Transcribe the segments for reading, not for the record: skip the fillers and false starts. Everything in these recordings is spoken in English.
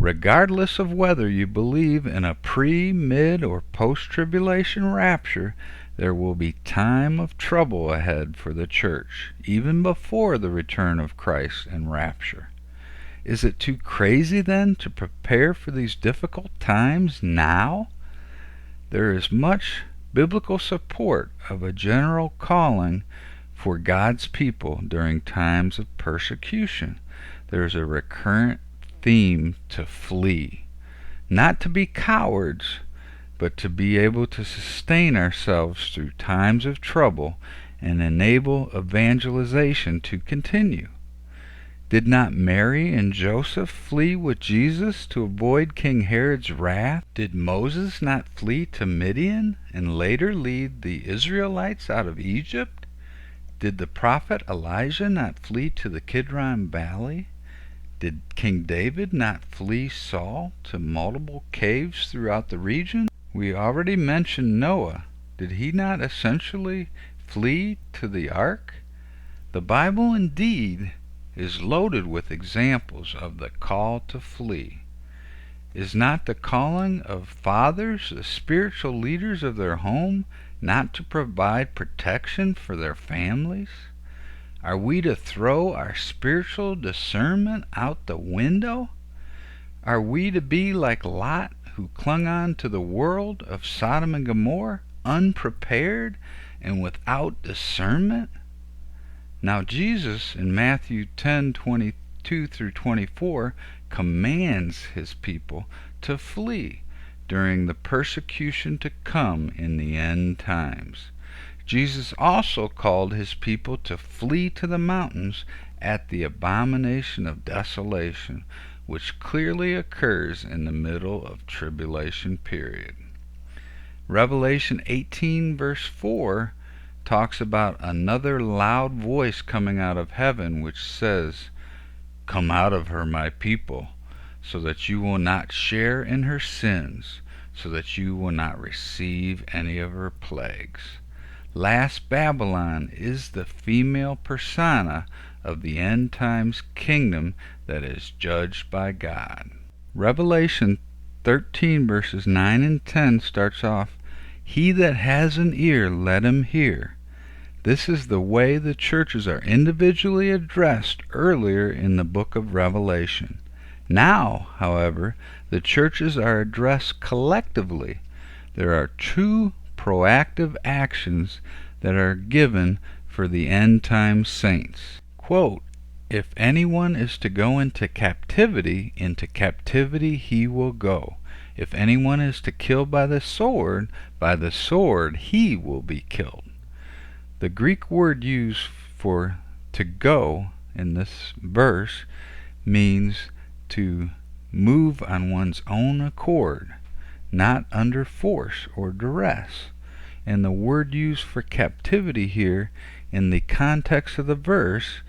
Regardless of whether you believe in a pre, mid, or post-tribulation rapture, there will be time of trouble ahead for the church, even before the return of Christ and rapture. Is it too crazy then to prepare for these difficult times now? There is much biblical support of a general calling for God's people during times of persecution. There is a recurrent theme to flee, not to be cowards, but to be able to sustain ourselves through times of trouble and enable evangelization to continue. Did not Mary and Joseph flee with Jesus to avoid King Herod's wrath? Did Moses not flee to Midian and later lead the Israelites out of Egypt? Did the prophet Elijah not flee to the Kidron Valley? Did King David not flee Saul to multiple caves throughout the region? We already mentioned Noah. Did he not essentially flee to the ark? The Bible indeed is loaded with examples of the call to flee. Is not the calling of fathers, the spiritual leaders of their home, not to provide protection for their families? Are we to throw our spiritual discernment out the window? Are we to be like Lot, who clung on to the world of Sodom and Gomorrah, unprepared and without discernment? Now Jesus in Matthew 10:22 through 24 commands his people to flee during the persecution to come in the end times. Jesus also called his people to flee to the mountains at the abomination of desolation, which clearly occurs in the middle of tribulation period. Revelation 18 verse 4 talks about another loud voice coming out of heaven, which says, "Come out of her, my people, so that you will not share in her sins, so that you will not receive any of her plagues." Last Babylon is the female persona of the end times kingdom that is judged by God. Revelation 13 verses 9 and 10 starts off, "He that has an ear, let him hear." This is the way the churches are individually addressed earlier in the book of Revelation. Now, however, the churches are addressed collectively. There are two proactive actions that are given for the end time saints. Quote, "If anyone is to go into captivity he will go. If anyone is to kill by the sword he will be killed." The Greek word used for to go in this verse means to move on one's own accord, not under force or duress. And the word used for captivity here in the context of the verse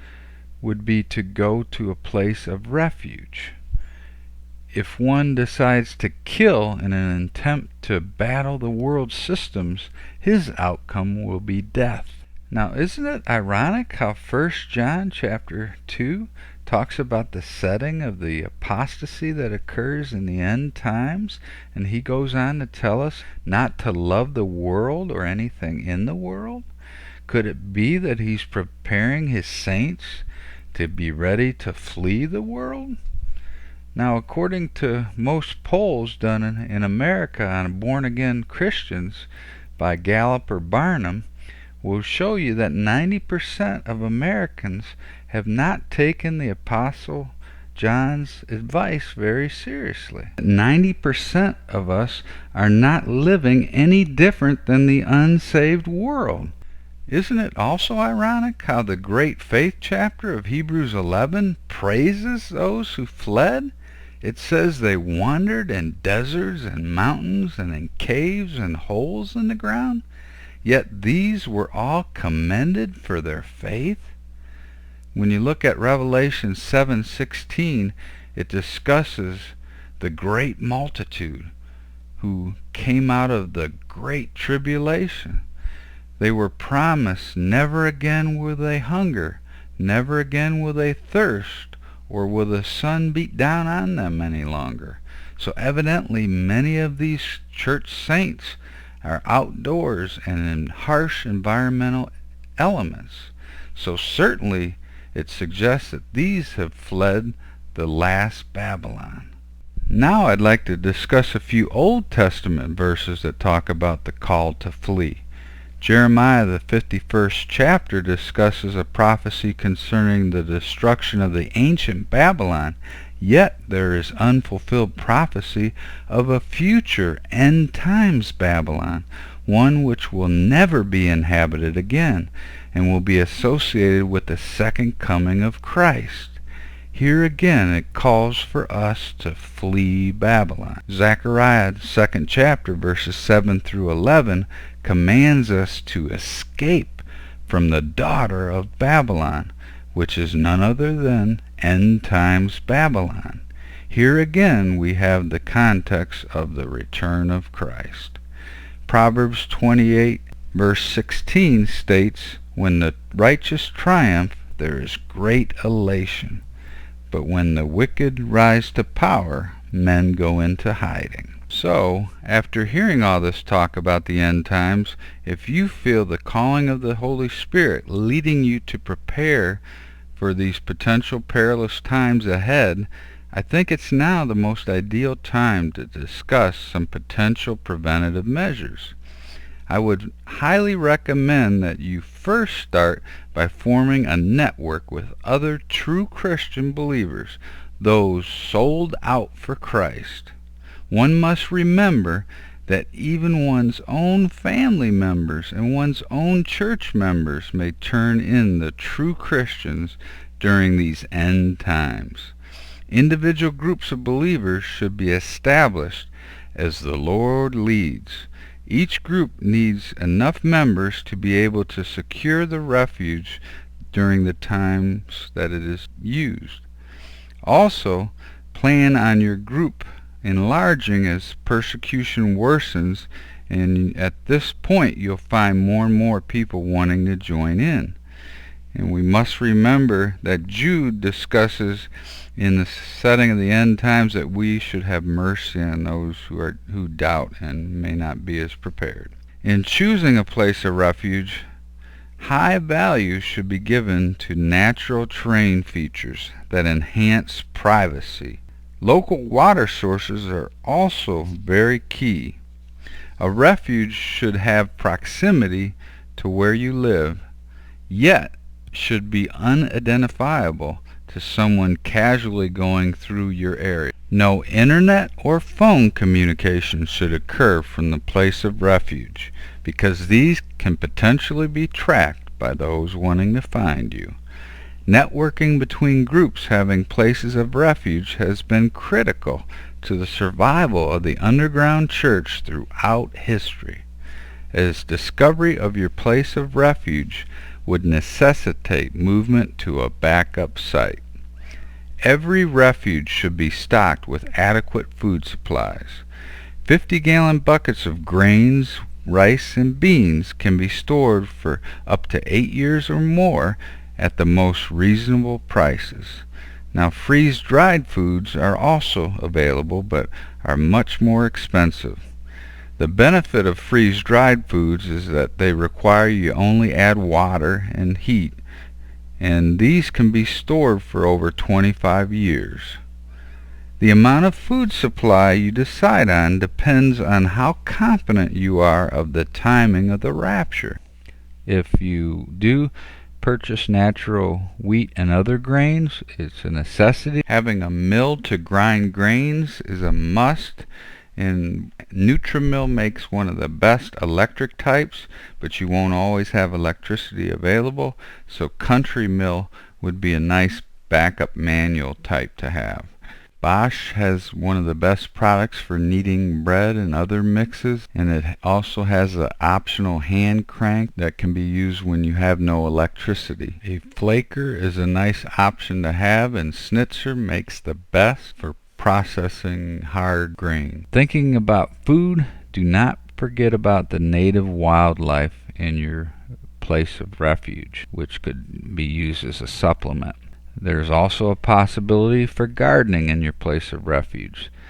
would be to go to a place of refuge. If one decides to kill in an attempt to battle the world systems, his outcome will be death. Now, isn't it ironic how 1 John chapter 2 talks about the setting of the apostasy that occurs in the end times, and he goes on to tell us not to love the world or anything in the world? Could it be that he's preparing his saints to be ready to flee the world? Now, according to most polls done in America on born-again Christians by Gallup or Barnum, will show you that 90% of Americans have not taken the Apostle John's advice very seriously. 90% of us are not living any different than the unsaved world. Isn't it also ironic how the great faith chapter of Hebrews 11 praises those who fled? It says they wandered in deserts and mountains and in caves and holes in the ground. Yet these were all commended for their faith. When you look at Revelation 7:16, it discusses the great multitude who came out of the great tribulation. They were promised, never again will they hunger, never again will they thirst, or will the sun beat down on them any longer? So evidently many of these church saints are outdoors and in harsh environmental elements. So certainly it suggests that these have fled the last Babylon. Now I'd like to discuss a few Old Testament verses that talk about the call to flee. Jeremiah, the 51st chapter, discusses a prophecy concerning the destruction of the ancient Babylon, yet there is unfulfilled prophecy of a future end times Babylon, one which will never be inhabited again, and will be associated with the second coming of Christ. Here again it calls for us to flee Babylon. Zechariah, 2nd chapter, verses 7 through 11, commands us to escape from the daughter of Babylon, which is none other than end times Babylon. Here again we have the context of the return of Christ. Proverbs 28, verse 16 states, "When the righteous triumph, there is great elation. But when the wicked rise to power, men go into hiding." So, after hearing all this talk about the end times, if you feel the calling of the Holy Spirit leading you to prepare for these potential perilous times ahead, I think it's now the most ideal time to discuss some potential preventative measures. I would highly recommend that you first start by forming a network with other true Christian believers, those sold out for Christ. One must remember that even one's own family members and one's own church members may turn in the true Christians during these end times. Individual groups of believers should be established as the Lord leads. Each group needs enough members to be able to secure the refuge during the times that it is used. Also, plan on your group enlarging as persecution worsens, and at this point you'll find more and more people wanting to join in. And we must remember that Jude discusses in the setting of the end times that we should have mercy on those who doubt and may not be as prepared. In choosing a place of refuge, high value should be given to natural terrain features that enhance privacy. Local water sources are also very key. A refuge should have proximity to where you live, yet should be unidentifiable to someone casually going through your area. No internet or phone communication should occur from the place of refuge, because these can potentially be tracked by those wanting to find you. Networking between groups having places of refuge has been critical to the survival of the underground church throughout history, as discovery of your place of refuge would necessitate movement to a backup site. Every refuge should be stocked with adequate food supplies. 50-gallon buckets of grains, rice, and beans can be stored for up to 8 years or more at the most reasonable prices. Now, freeze-dried foods are also available, but are much more expensive. The benefit of freeze-dried foods is that they require you only add water and heat, and these can be stored for over 25 years. The amount of food supply you decide on depends on how confident you are of the timing of the rapture. If you do purchase natural wheat and other grains, it's a necessity. Having a mill to grind grains is a must, and Nutrimill makes one of the best electric types, but you won't always have electricity available, so Country Mill would be a nice backup manual type to have. Bosch has one of the best products for kneading bread and other mixes, and it also has an optional hand crank that can be used when you have no electricity. A flaker is a nice option to have, and Schnitzer makes the best for processing hard grain. Thinking about food, do not forget about the native wildlife in your place of refuge, which could be used as a supplement. There is also a possibility for gardening in your place of refuge.